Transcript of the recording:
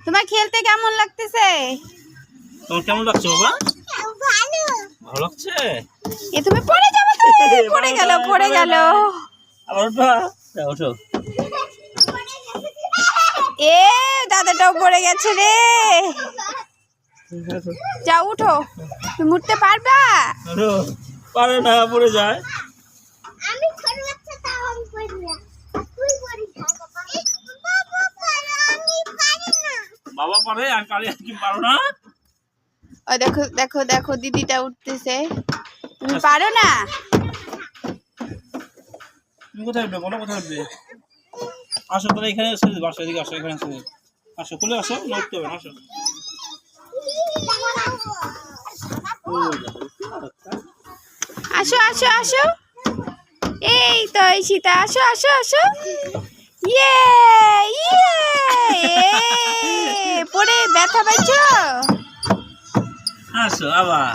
তোমার খেলতে কেমন লাগতেছে? তোমার কেমন লাগছে বাবা? ভালো লাগছে। এ তুমি পড়ে যাবে তো। পড়ে গেল। আবার ওঠো, ওঠো। এ দাদাটাও পড়ে গেছে রে। যাও উঠো। তুমি উঠতে পারবা? পারে না, পড়ে যায়। বাবা পারে, আমি পারি কি পারো না? ও দেখো দেখো দেখো দিদিটা উঠতেছে। তুমি পারো না? তুমি কোথায় উঠবে বলো, কোথায় উঠবে? আসো তোরা এখানে এসে বাসা এদিকে আসো, এখানে এসে আসো, খুলে আসো, না উঠতে হবে না, আসো। আসো আসো আসো। এই তো ঈশিতা, আসো আসো আসো। ইয়ে ইয়ে পড়ে ব্যথা পাইছো? আসো আবার।